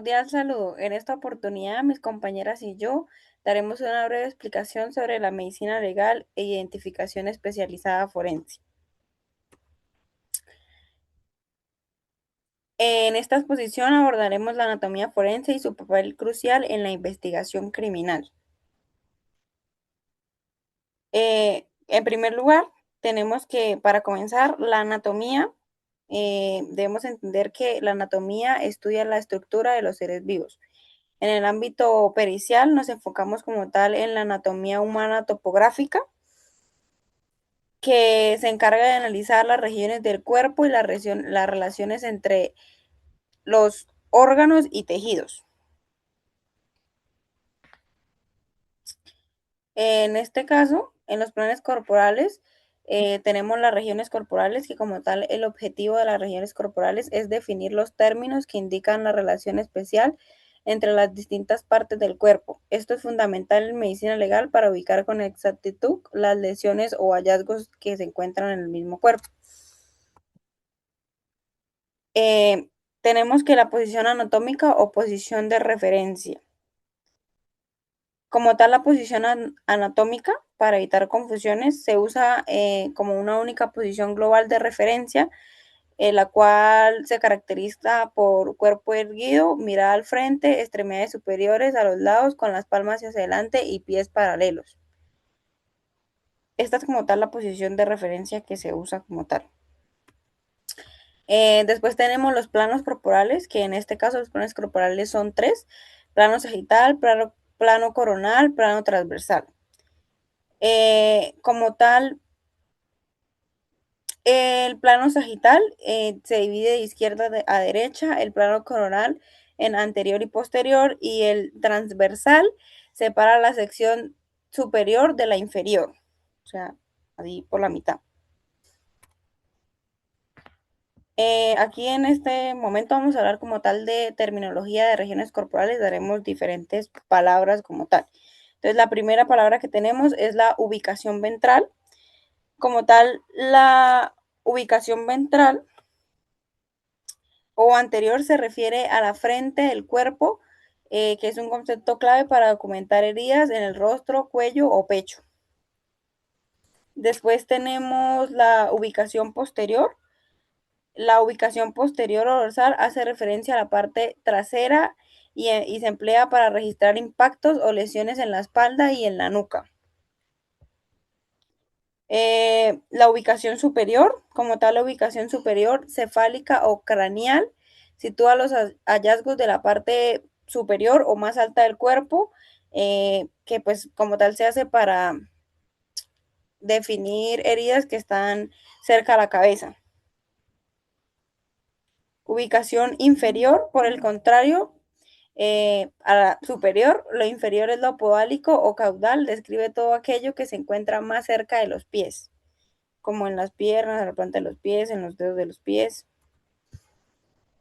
Cordial saludo. En esta oportunidad, mis compañeras y yo daremos una breve explicación sobre la medicina legal e identificación especializada forense. En esta exposición abordaremos la anatomía forense y su papel crucial en la investigación criminal. En primer lugar, tenemos que, para comenzar, la anatomía, debemos entender que la anatomía estudia la estructura de los seres vivos. En el ámbito pericial nos enfocamos como tal en la anatomía humana topográfica, que se encarga de analizar las regiones del cuerpo y las relaciones entre los órganos y tejidos. En este caso, en los planes corporales, tenemos las regiones corporales, que como tal el objetivo de las regiones corporales es definir los términos que indican la relación especial entre las distintas partes del cuerpo. Esto es fundamental en medicina legal para ubicar con exactitud las lesiones o hallazgos que se encuentran en el mismo cuerpo. Eh, Tenemos que la posición anatómica o posición de referencia. Como tal, la posición anatómica, para evitar confusiones, se usa como una única posición global de referencia, la cual se caracteriza por cuerpo erguido, mirada al frente, extremidades superiores a los lados con las palmas hacia adelante y pies paralelos. Esta es como tal la posición de referencia que se usa como tal. Después tenemos los planos corporales, que en este caso los planos corporales son tres: plano sagital, plano coronal, plano transversal. Como tal, el plano sagital se divide de izquierda a derecha, el plano coronal en anterior y posterior, y el transversal separa la sección superior de la inferior, o sea, ahí por la mitad. Aquí en este momento vamos a hablar como tal de terminología de regiones corporales, daremos diferentes palabras como tal. Entonces, la primera palabra que tenemos es la ubicación ventral. Como tal, la ubicación ventral o anterior se refiere a la frente del cuerpo, que es un concepto clave para documentar heridas en el rostro, cuello o pecho. Después tenemos la ubicación posterior. La ubicación posterior o dorsal hace referencia a la parte trasera y se emplea para registrar impactos o lesiones en la espalda y en la nuca. La ubicación superior, como tal, la ubicación superior cefálica o craneal, sitúa los hallazgos de la parte superior o más alta del cuerpo, que pues como tal se hace para definir heridas que están cerca a la cabeza. Ubicación inferior, por el contrario, a la superior, lo inferior es lo podálico o caudal, describe todo aquello que se encuentra más cerca de los pies, como en las piernas, en la planta de los pies, en los dedos de los pies.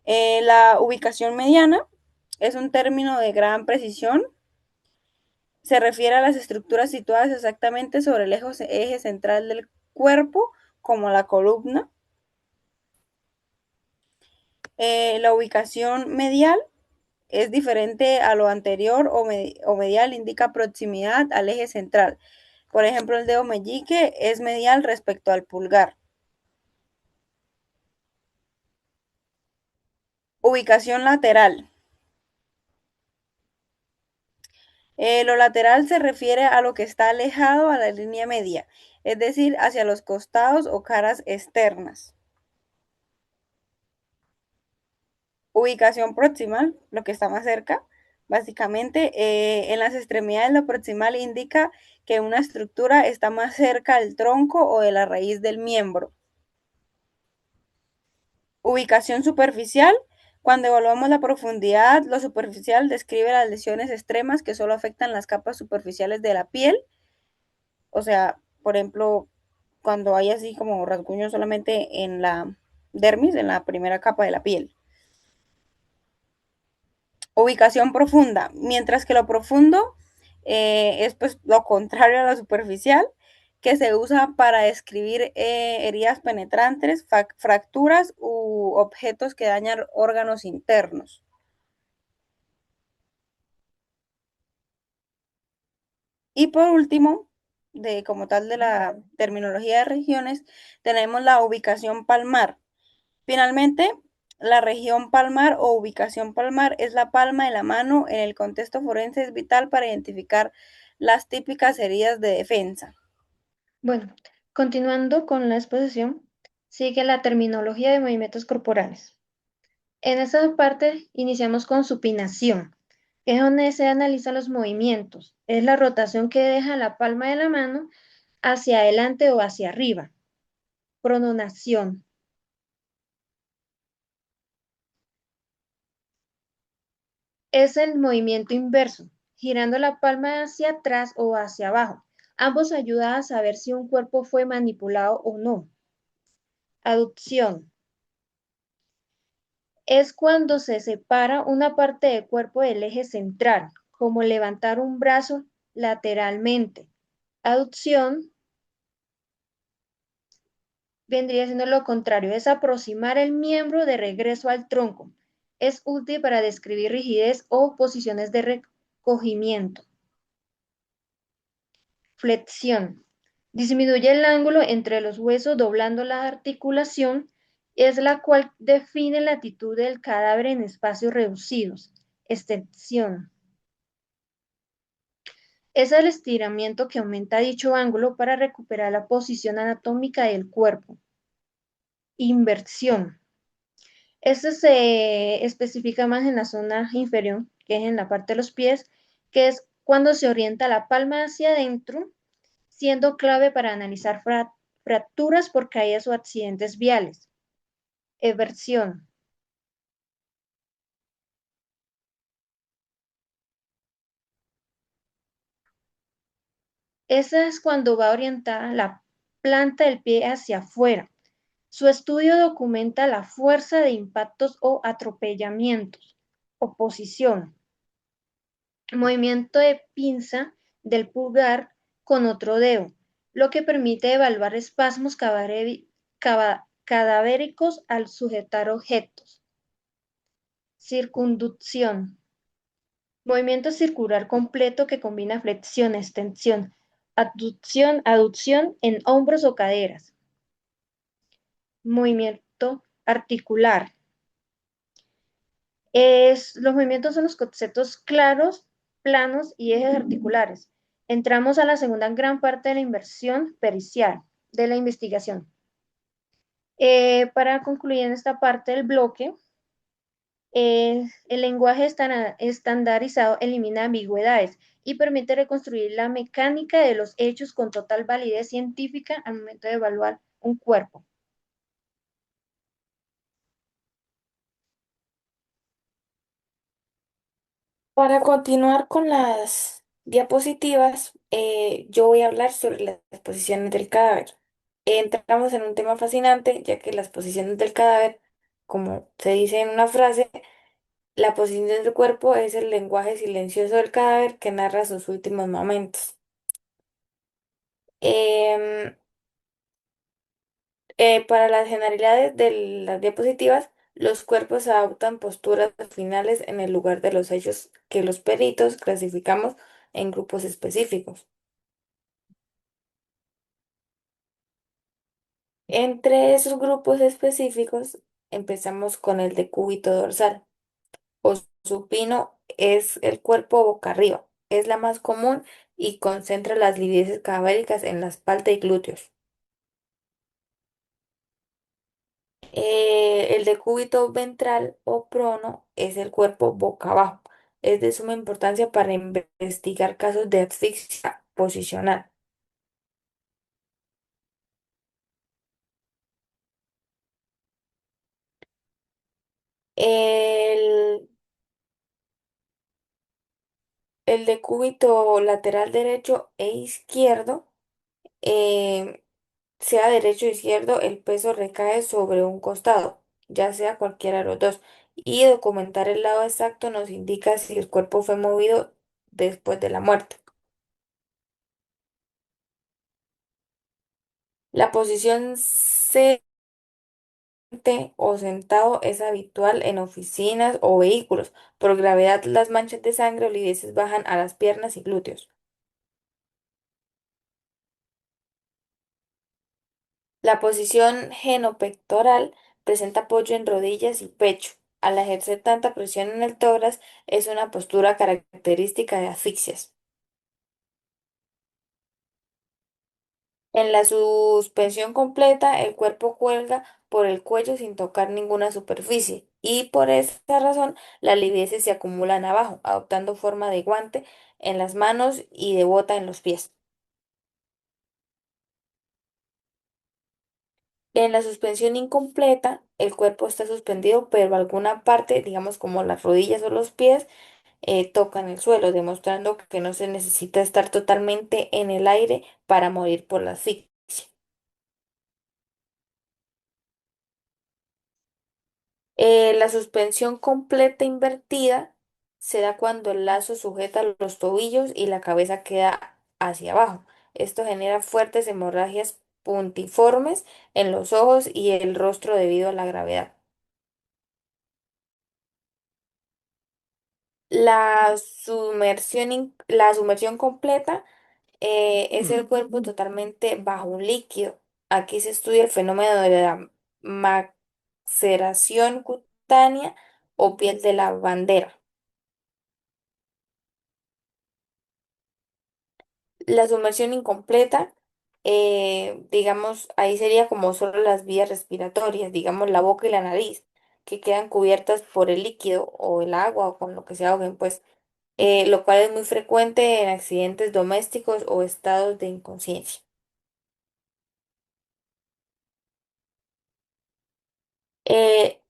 La ubicación mediana es un término de gran precisión. Se refiere a las estructuras situadas exactamente sobre el eje central del cuerpo, como la columna. La ubicación medial es diferente a lo anterior o medial, indica proximidad al eje central. Por ejemplo, el dedo meñique es medial respecto al pulgar. Ubicación lateral. Lo lateral se refiere a lo que está alejado a la línea media, es decir, hacia los costados o caras externas. Ubicación proximal, lo que está más cerca. Básicamente, en las extremidades lo proximal indica que una estructura está más cerca del tronco o de la raíz del miembro. Ubicación superficial. Cuando evaluamos la profundidad, lo superficial describe las lesiones extremas que solo afectan las capas superficiales de la piel. O sea, por ejemplo, cuando hay así como rasguños solamente en la dermis, en la primera capa de la piel. Ubicación profunda. Mientras que lo profundo es pues lo contrario a lo superficial, que se usa para describir heridas penetrantes, fracturas u objetos que dañan órganos internos. Y por último, de como tal de la terminología de regiones, tenemos la ubicación palmar. Finalmente, la región palmar o ubicación palmar es la palma de la mano en el contexto forense es vital para identificar las típicas heridas de defensa. Bueno, continuando con la exposición, sigue la terminología de movimientos corporales. En esta parte iniciamos con supinación, que es donde se analizan los movimientos. Es la rotación que deja la palma de la mano hacia adelante o hacia arriba. Pronunación. Es el movimiento inverso, girando la palma hacia atrás o hacia abajo. Ambos ayudan a saber si un cuerpo fue manipulado o no. Aducción. Es cuando se separa una parte del cuerpo del eje central, como levantar un brazo lateralmente. Aducción vendría siendo lo contrario, es aproximar el miembro de regreso al tronco. Es útil para describir rigidez o posiciones de recogimiento. Flexión. Disminuye el ángulo entre los huesos doblando la articulación, es la cual define la latitud del cadáver en espacios reducidos. Extensión. Es el estiramiento que aumenta dicho ángulo para recuperar la posición anatómica del cuerpo. Inversión. Este se especifica más en la zona inferior, que es en la parte de los pies, que es cuando se orienta la palma hacia adentro, siendo clave para analizar fracturas por caídas o accidentes viales. Eversión. Esa es cuando va orientada la planta del pie hacia afuera. Su estudio documenta la fuerza de impactos o atropellamientos. Oposición. Movimiento de pinza del pulgar con otro dedo, lo que permite evaluar espasmos cadavéricos al sujetar objetos. Circunducción. Movimiento circular completo que combina flexión, extensión, aducción en hombros o caderas. Movimiento articular. Los movimientos son los conceptos claros, planos y ejes articulares. Entramos a la segunda gran parte de la inversión pericial, de la investigación. Para concluir en esta parte del bloque, el lenguaje estandarizado elimina ambigüedades y permite reconstruir la mecánica de los hechos con total validez científica al momento de evaluar un cuerpo. Para continuar con las diapositivas, yo voy a hablar sobre las posiciones del cadáver. Entramos en un tema fascinante, ya que las posiciones del cadáver, como se dice en una frase, la posición del cuerpo es el lenguaje silencioso del cadáver que narra sus últimos momentos. Em, para las generalidades de las diapositivas, los cuerpos adoptan posturas finales en el lugar de los hechos que los peritos clasificamos en grupos específicos. Entre esos grupos específicos, empezamos con el decúbito dorsal o supino, es el cuerpo boca arriba. Es la más común y concentra las lideses cadavéricas en la espalda y glúteos. El decúbito ventral o prono es el cuerpo boca abajo. Es de suma importancia para investigar casos de asfixia posicional. El, el decúbito lateral derecho e izquierdo, eh, sea derecho o izquierdo, el peso recae sobre un costado, ya sea cualquiera de los dos. Y documentar el lado exacto nos indica si el cuerpo fue movido después de la muerte. La posición C o sentado es habitual en oficinas o vehículos. Por gravedad, las manchas de sangre o lideses bajan a las piernas y glúteos. La posición genopectoral presenta apoyo en rodillas y pecho. Al ejercer tanta presión en el tórax, es una postura característica de asfixias. En la suspensión completa, el cuerpo cuelga por el cuello sin tocar ninguna superficie y por esta razón las lideses se acumulan abajo, adoptando forma de guante en las manos y de bota en los pies. En la suspensión incompleta, el cuerpo está suspendido, pero alguna parte, digamos como las rodillas o los pies, tocan el suelo, demostrando que no se necesita estar totalmente en el aire para morir por la asfixia. La suspensión completa invertida se da cuando el lazo sujeta los tobillos y la cabeza queda hacia abajo. Esto genera fuertes hemorragias puntiformes en los ojos y el rostro debido a la gravedad. La sumersión completa es el cuerpo totalmente bajo un líquido. Aquí se estudia el fenómeno de la maceración cutánea o piel de la bandera. La sumersión incompleta, digamos, ahí sería como solo las vías respiratorias, digamos la boca y la nariz, que quedan cubiertas por el líquido o el agua o con lo que se ahoguen, pues, lo cual es muy frecuente en accidentes domésticos o estados de inconsciencia. Eh,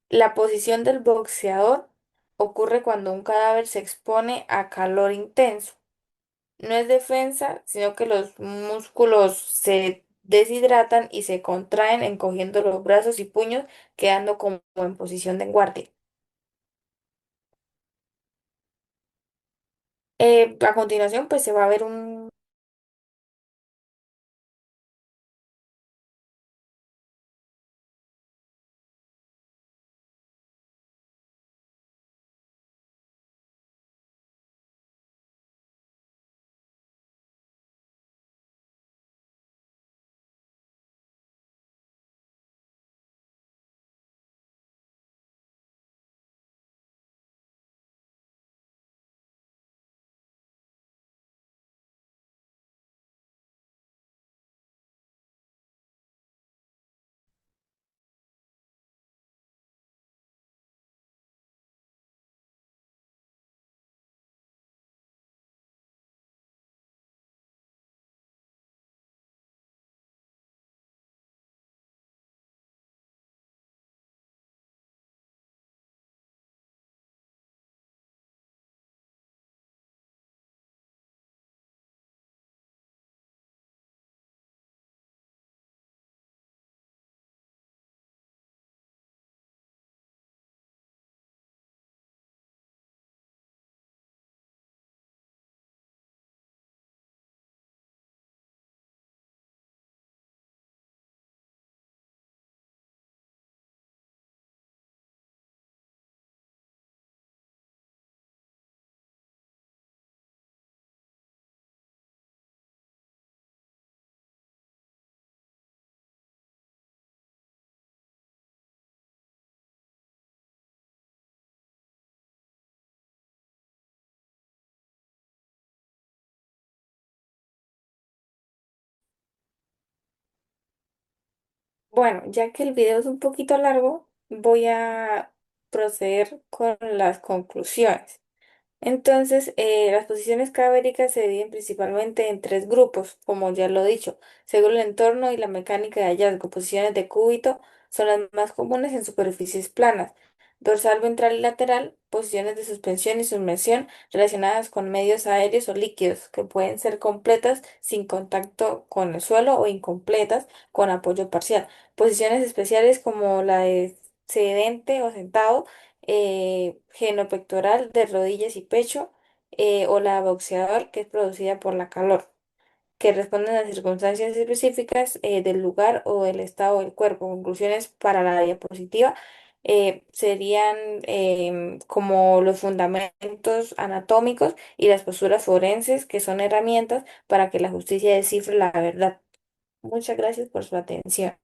la posición del boxeador ocurre cuando un cadáver se expone a calor intenso. No es defensa, sino que los músculos se deshidratan y se contraen encogiendo los brazos y puños, quedando como en posición de guardia. A continuación, pues se va a ver un... Bueno, ya que el video es un poquito largo, voy a proceder con las conclusiones. Entonces, las posiciones cadavéricas se dividen principalmente en tres grupos, como ya lo he dicho, según el entorno y la mecánica de hallazgo. Posiciones de cúbito son las más comunes en superficies planas. Dorsal, ventral y lateral, posiciones de suspensión y sumersión relacionadas con medios aéreos o líquidos, que pueden ser completas sin contacto con el suelo o incompletas con apoyo parcial. Posiciones especiales como la de sedente o sentado, genopectoral de rodillas y pecho, o la boxeador, que es producida por la calor, que responden a circunstancias específicas del lugar o del estado del cuerpo. Conclusiones para la diapositiva serían como los fundamentos anatómicos y las posturas forenses, que son herramientas para que la justicia descifre la verdad. Muchas gracias por su atención.